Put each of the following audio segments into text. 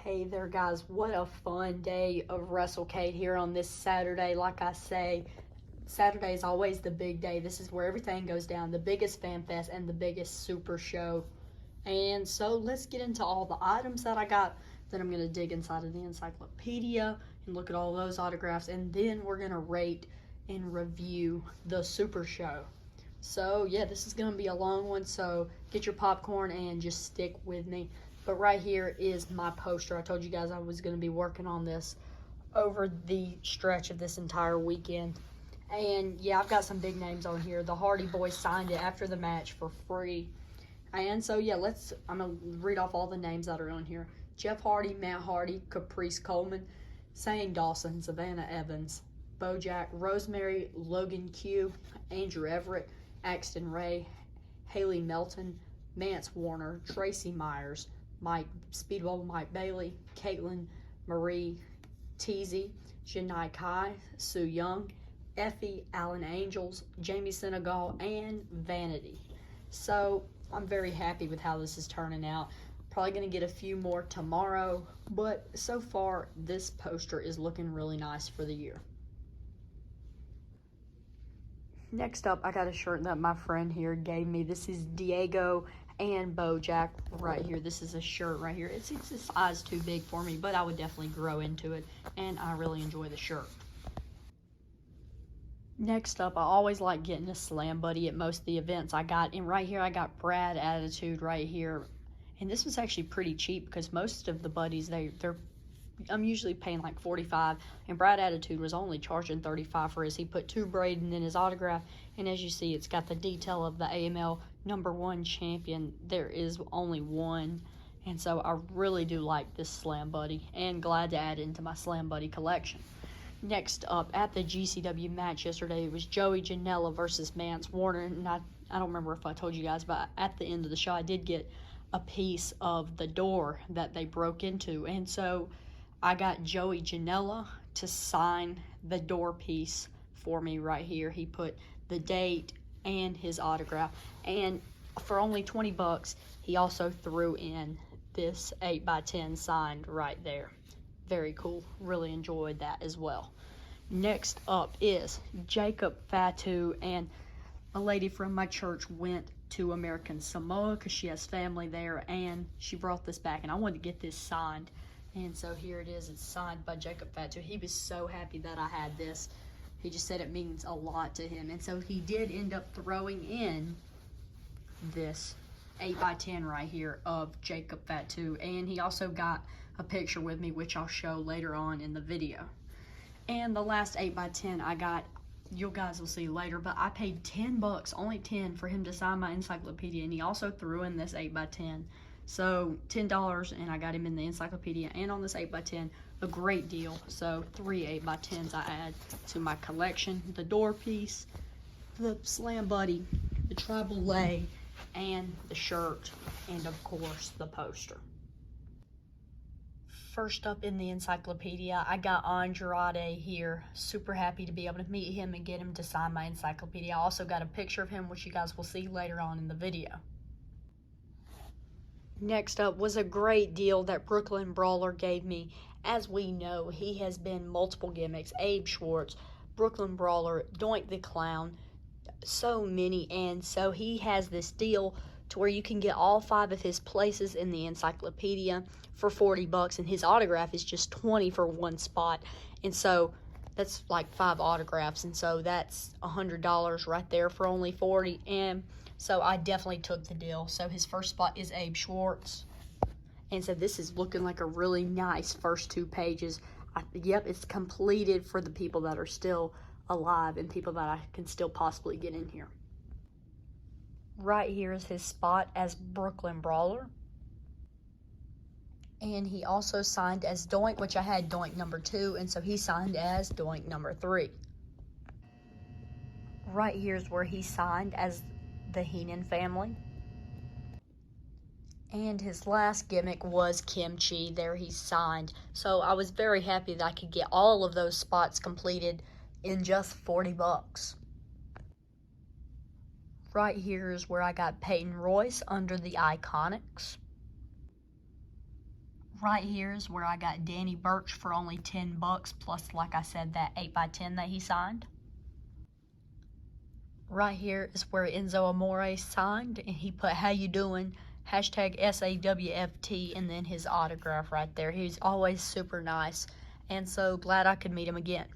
Hey there, guys. What a fun day of Wrestlecade here on this Saturday. Like I say, Saturday is always the big day. This is where everything goes down, the biggest fan fest and the biggest super show. And so let's get into all the items that I got. Then I'm going to dig inside of the encyclopedia and look at all those autographs. And then we're going to rate and review the super show. So yeah, this is going to be a long one. So get your popcorn and just stick with me. But right here is my poster. I told you guys I was going to be working on this over the stretch of this entire weekend. And yeah, I've got some big names on here. The Hardy Boys signed it after the match for free. And so yeah, I'm going to read off all the names that are on here. Jeff Hardy, Matt Hardy, Caprice Coleman, Shane Dawson, Savannah Evans, Bojack, Rosemary, Logan Q, Andrew Everett, Axton Ray, Haley Melton, Mance Warner, Tracy Myers, Speedball Mike Bailey, Caitlin Marie Teasy, Janai Kai, Sue Young, Effie, Allen Angels, Jamie Senegal, and Vanity. So I'm very happy with how this is turning out. Probably going to get a few more tomorrow, but so far this poster is looking really nice for the year. Next up, I got a shirt that my friend here gave me. This is Diego and Bojack right here. This is a shirt right here. It's a size too big for me, but I would definitely grow into it, and I really enjoy the shirt. Next up, I always like getting a Slam Buddy at most of the events I got. And right here, I got Brad Attitude right here. And this was actually pretty cheap because most of the buddies, I'm usually paying like $45, and Brad Attitude was only charging $35 for his. He put 2 Braden in his autograph, and as you see, it's got the detail of the AML #1 champion. There is only one, and so I really do like this Slam Buddy, and glad to add it into my Slam Buddy collection. Next up, at the GCW match yesterday, it was Joey Janela versus Mance Warner, and I don't remember if I told you guys, but at the end of the show, I did get a piece of the door that they broke into, and so I got Joey Janela to sign the door piece for me right here. He put the date and his autograph, and for only $20, he also threw in this 8x10 signed right there. Very cool. Really enjoyed that as well. Next up is Jacob Fatu, and a lady from my church went to American Samoa because she has family there, and she brought this back, and I wanted to get this signed. And so here it is. It's signed by Jacob Fatu. He was so happy that I had this. He just said it means a lot to him. And so he did end up throwing in this 8x10 right here of Jacob Fatu. And he also got a picture with me, which I'll show later on in the video. And the last 8x10 I got, you guys will see later, but I paid $10, only 10, for him to sign my encyclopedia. And he also threw in this 8x10. So $10, and I got him in the encyclopedia and on this 8x10, a great deal. So 3 8x10s I add to my collection: the door piece, the Slam Buddy, the tribal lay, and the shirt, and of course the poster. First up in the encyclopedia, I got Andrade here. Super happy to be able to meet him and get him to sign my encyclopedia. I also got a picture of him, which you guys will see later on in the video. Next up was a great deal that Brooklyn Brawler gave me. As we know, he has been multiple gimmicks: Abe Schwartz, Brooklyn Brawler, Doink the Clown, so many. And so he has this deal to where you can get all 5 of his places in the encyclopedia for $40, and his autograph is just $20 for one spot. And so that's like 5 autographs, and so that's $100 right there for only $40. And so I definitely took the deal. So his first spot is Abe Schwartz. And so this is looking like a really nice first 2 pages. Yep, it's completed for the people that are still alive and people that I can still possibly get in here. Right here is his spot as Brooklyn Brawler. And he also signed as Doink, which I had Doink #2, and so he signed as Doink #3. Right here is where he signed as the Heenan family. And his last gimmick was Kimchi. There he signed. So I was very happy that I could get all of those spots completed in just $40. Right here is where I got Peyton Royce under the Iconics. Right here is where I got Danny Burch for only $10, plus, like I said, that 8x10 that he signed. Right here is where Enzo Amore signed, and he put "How you doing?" hashtag SAWFT, and then his autograph right there. He's always super nice, and so glad I could meet him again.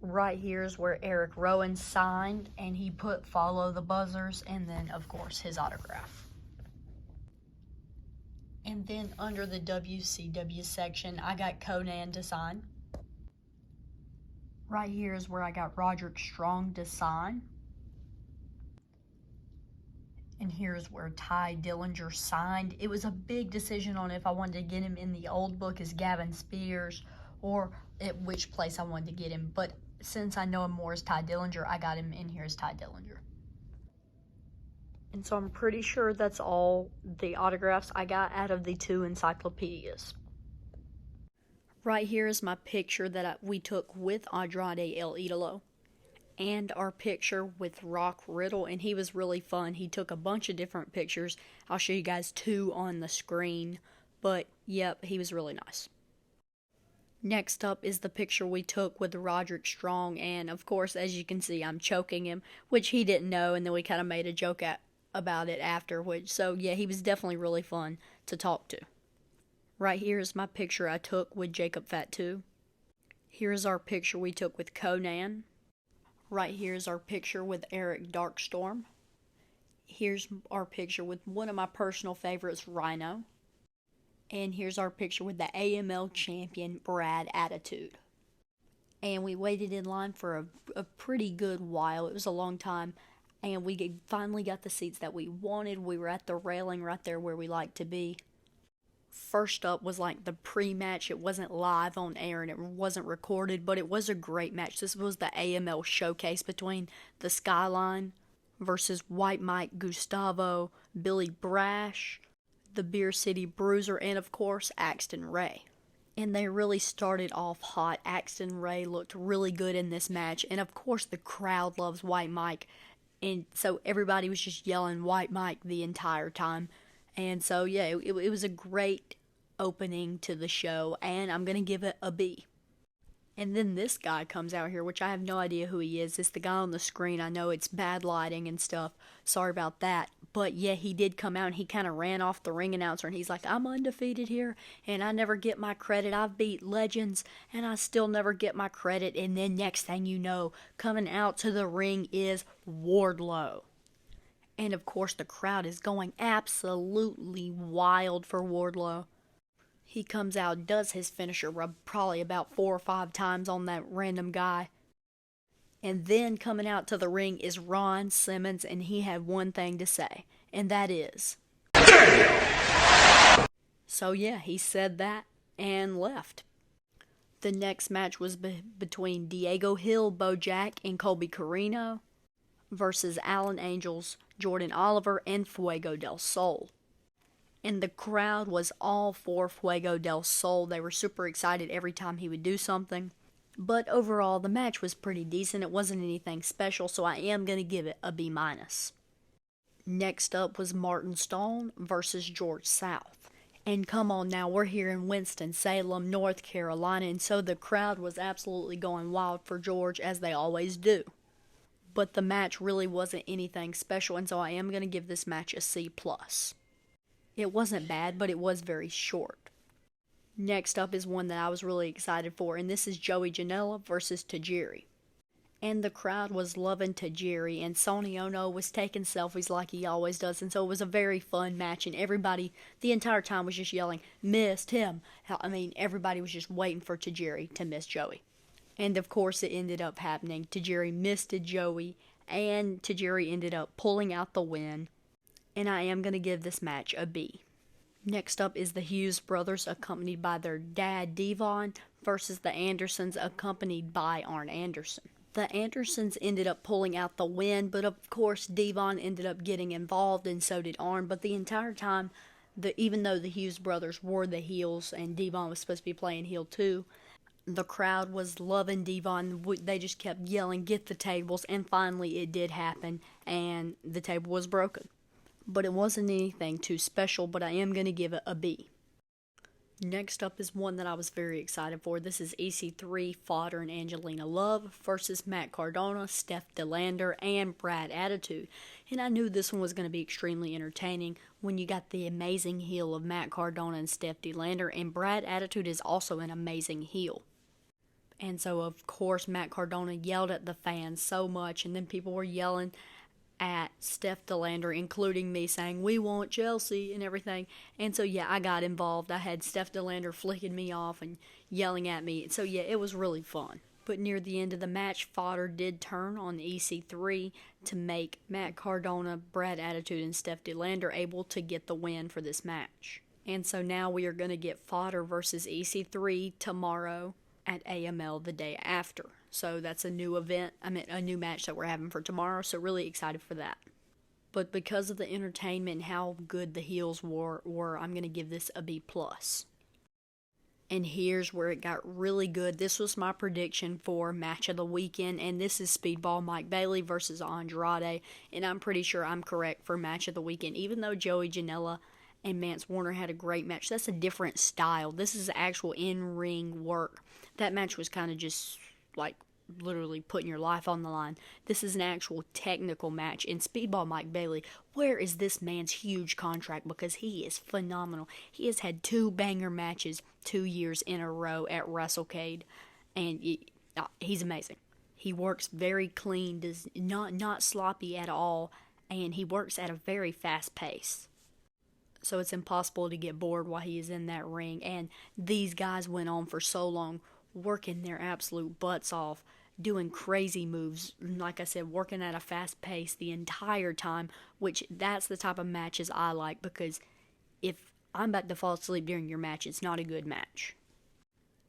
Right here is where Eric Rowan signed, and he put "Follow the Buzzers," and then, of course, his autograph. And then under the WCW section, I got Conan to sign. Right here is where I got Roderick Strong to sign. And here's where Ty Dillinger signed. It was a big decision on if I wanted to get him in the old book as Gavin Spears or at which place I wanted to get him. But since I know him more as Ty Dillinger, I got him in here as Ty Dillinger. And so I'm pretty sure that's all the autographs I got out of the 2 encyclopedias. Right here is my picture that we took with Andrade El Idolo, and our picture with Rock Riddle, and he was really fun. He took a bunch of different pictures. I'll show you guys 2 on the screen, but yep, he was really nice. Next up is the picture we took with Roderick Strong, and of course, as you can see, I'm choking him, which he didn't know, and then we kind of made a joke about it after, so yeah, he was definitely really fun to talk to. Right here is my picture I took with Jacob Fatu. Here's our picture we took with Conan. Right here is our picture with Eric Darkstorm. Here's our picture with one of my personal favorites, Rhino. And here's our picture with the AML champion, Brad Attitude. And we waited in line for a pretty good while. It was a long time. And we finally got the seats that we wanted. We were at the railing right there where we like to be. First up was like the pre-match. It wasn't live on air and it wasn't recorded, but it was a great match. This was the AML showcase between the Skyline versus White Mike Gustavo, Billy Brash, the Beer City Bruiser, and of course Axton Ray. And they really started off hot. Axton Ray looked really good in this match, and of course the crowd loves White Mike, and so everybody was just yelling White Mike the entire time. And so, yeah, it was a great opening to the show, and I'm going to give it a B. And then this guy comes out here, which I have no idea who he is. It's the guy on the screen. I know it's bad lighting and stuff. Sorry about that. But, yeah, he did come out, and he kind of ran off the ring announcer, and he's like, "I'm undefeated here, and I never get my credit. I've beat legends, and I still never get my credit." And then next thing you know, coming out to the ring is Wardlow. And of course the crowd is going absolutely wild for Wardlow. He comes out, does his finisher probably about 4 or 5 times on that random guy. And then coming out to the ring is Ron Simmons, and he had one thing to say, and that is, "Damn!" So yeah, he said that and left. The next match was between Diego Hill, Bojack, and Colby Corino versus Alan Angels, Jordan Oliver, and Fuego del Sol. And the crowd was all for Fuego del Sol. They were super excited every time he would do something. But overall, the match was pretty decent. It wasn't anything special, so I am going to give it a B-. Next up was Martin Stone versus George South. And come on now, we're here in Winston-Salem, North Carolina, and so the crowd was absolutely going wild for George, as they always do. But the match really wasn't anything special, and so I am going to give this match a C+. It wasn't bad, but it was very short. Next up is one that I was really excited for, and this is Joey Janela versus Tajiri. And the crowd was loving Tajiri, and Sonny Ono was taking selfies like he always does, and so it was a very fun match, and everybody the entire time was just yelling, "Missed him." I mean, everybody was just waiting for Tajiri to miss Joey. And of course it ended up happening. Tajiri missed Joey, and Tajiri ended up pulling out the win. And I am going to give this match a B. Next up is the Hughes brothers, accompanied by their dad Devon, versus the Andersons, accompanied by Arn Anderson. The Andersons ended up pulling out the win, but of course Devon ended up getting involved, and so did Arn. But the entire time, even though the Hughes brothers were the heels, and Devon was supposed to be playing heel too, the crowd was loving Devon. They just kept yelling, "Get the tables," and finally it did happen, and the table was broken. but it wasn't anything too special, but I am going to give it a B. Next up is one that I was very excited for. This is EC3, Fodder and Angelina Love versus Matt Cardona, Steph DeLander, and Brad Attitude. And I knew this one was going to be extremely entertaining when you got the amazing heel of Matt Cardona and Steph DeLander, and Brad Attitude is also an amazing heel. And so, of course, Matt Cardona yelled at the fans so much, and then people were yelling at Steph DeLander, including me, saying, "We want Chelsea," and everything. And so, yeah, I got involved. I had Steph DeLander flicking me off and yelling at me. So, yeah, it was really fun. But near the end of the match, Fodder did turn on EC3 to make Matt Cardona, Brad Attitude, and Steph DeLander able to get the win for this match. And so now we are going to get Fodder versus EC3 tomorrow at AML the day after. So that's a new a new match that we're having for tomorrow, so really excited for that. But because of the entertainment and how good the heels were I'm going to give this a B+. And here's where it got really good. This was my prediction for match of the weekend, and this is Speedball Mike Bailey versus Andrade, and I'm pretty sure I'm correct for match of the weekend. Even though Joey Janela and Mance Warner had a great match, that's a different style. This is actual in-ring work. That match was kind of just like literally putting your life on the line. This is an actual technical match. And Speedball Mike Bailey, where is this man's huge contract? Because he is phenomenal. He has had 2 banger matches 2 years in a row at Wrestlecade, and he's amazing. He works very clean, does not sloppy at all, and he works at a very fast pace. So it's impossible to get bored while he is in that ring. And these guys went on for so long, working their absolute butts off, doing crazy moves, like I said, working at a fast pace the entire time, which that's the type of matches I like, because if I'm about to fall asleep during your match, it's not a good match.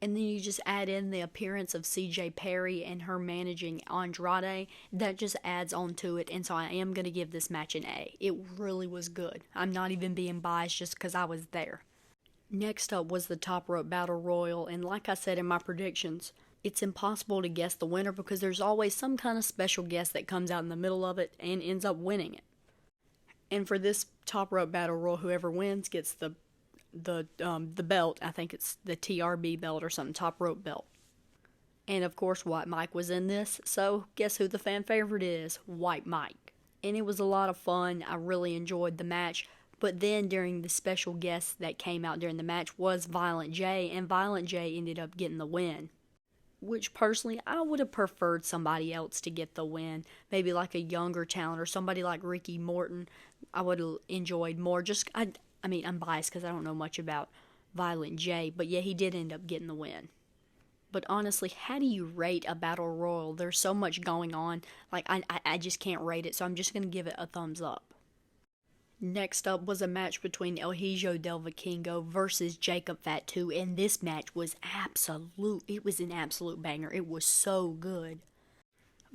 And then you just add in the appearance of CJ Perry and her managing Andrade, that just adds on to it, and so I am going to give this match an A. It really was good. I'm not even being biased just because I was there. Next up was the Top Rope Battle Royal, and like I said in my predictions, it's impossible to guess the winner because there's always some kind of special guest that comes out in the middle of it and ends up winning it. And for this Top Rope Battle Royal, whoever wins gets the belt. I think it's the TRB belt or something, Top Rope belt. And of course, White Mike was in this, so guess who the fan favorite is? White Mike. And it was a lot of fun. I really enjoyed the match. But then during the special guest that came out during the match was Violent J, and Violent J ended up getting the win. Which personally, I would have preferred somebody else to get the win. Maybe like a younger talent or somebody like Ricky Morton. I would have enjoyed more. I'm biased because I don't know much about Violent J, but yeah, he did end up getting the win. But honestly, how do you rate a battle royal? There's so much going on. Like, I just can't rate it, so I'm just going to give it a thumbs up. Next up was a match between El Hijo del Vikingo versus Jacob Fatu, and this match was an absolute banger. It was so good.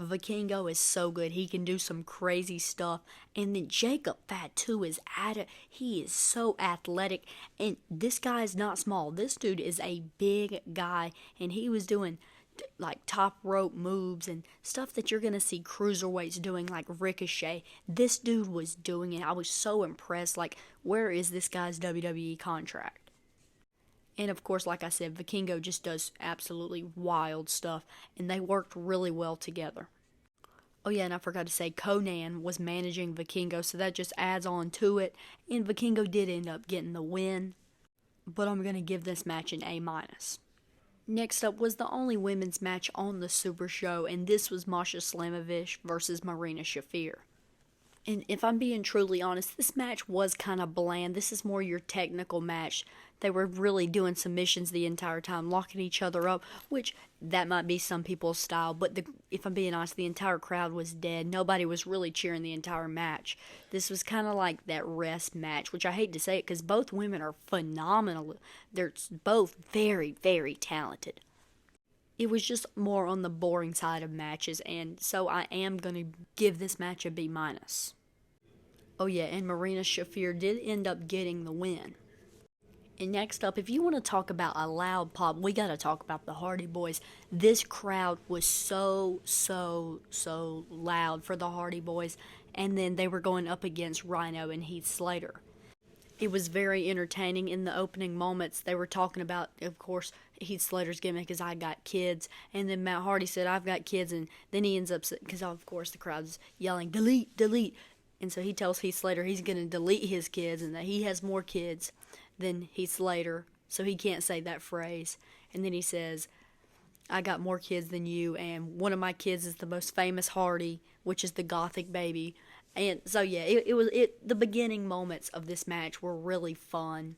Vikingo is so good. He can do some crazy stuff. And then Jacob Fatu is at it. He is so athletic. And this guy is not small. This dude is a big guy. And he was doing like top rope moves and stuff that you're going to see cruiserweights doing, like Ricochet. This dude was doing it. I was so impressed. Like, where is this guy's WWE contract? And of course, like I said, Vikingo just does absolutely wild stuff, and they worked really well together. Oh yeah, and I forgot to say, Conan was managing Vikingo, so that just adds on to it, and Vikingo did end up getting the win, but I'm going to give this match an A-. Next up was the only women's match on the Super Show, and this was Masha Slamovich versus Marina Shafir. And if I'm being truly honest, this match was kind of bland. This is more your technical match. They were really doing submissions the entire time, locking each other up, which that might be some people's style. But if I'm being honest, the entire crowd was dead. Nobody was really cheering the entire match. This was kind of like that rest match, which I hate to say it because both women are phenomenal. They're both very, very talented. It was just more on the boring side of matches, and so I am going to give this match a B-. Oh yeah, and Marina Shafir did end up getting the win. And next up, if you want to talk about a loud pop, we got to talk about the Hardy Boys. This crowd was so loud for the Hardy Boys, and then they were going up against Rhino and Heath Slater. It was very entertaining. In the opening moments, they were talking about, of course, Heath Slater's gimmick is I got kids, and then Matt Hardy said I've got kids, and then he ends up, because of course the crowd's yelling delete, delete, and so he tells Heath Slater he's going to delete his kids and that he has more kids than Heath Slater, so he can't say that phrase. And then he says, I got more kids than you, and one of my kids is the most famous Hardy, which is the Gothic baby. And so yeah, the beginning moments of this match were really fun.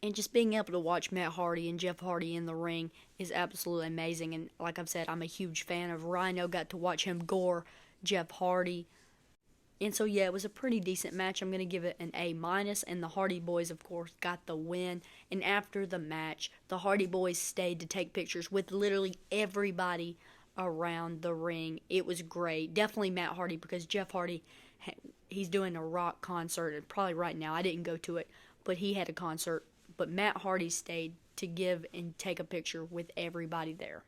And just being able to watch Matt Hardy and Jeff Hardy in the ring is absolutely amazing. And like I've said, I'm a huge fan of Rhino. Got to watch him gore Jeff Hardy. And so yeah, it was a pretty decent match. I'm going to give it an A-. And the Hardy Boys, of course, got the win. And after the match, the Hardy Boys stayed to take pictures with literally everybody around the ring. It was great. Definitely Matt Hardy, because Jeff Hardy, he's doing a rock concert, and probably right now, I didn't go to it, but he had a concert. But Matt Hardy stayed to give and take a picture with everybody there.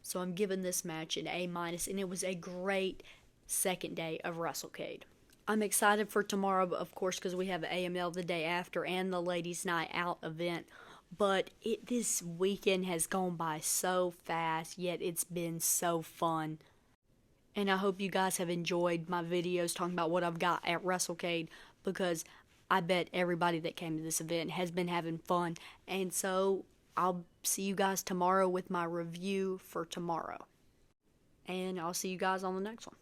So I'm giving this match an A-, and it was a great second day of Wrestlecade. I'm excited for tomorrow, of course, because we have AML the day after and the Ladies Night Out event. But this weekend has gone by so fast, yet it's been so fun. And I hope you guys have enjoyed my videos talking about what I've got at Wrestlecade, because I bet everybody that came to this event has been having fun. And so I'll see you guys tomorrow with my review for tomorrow. And I'll see you guys on the next one.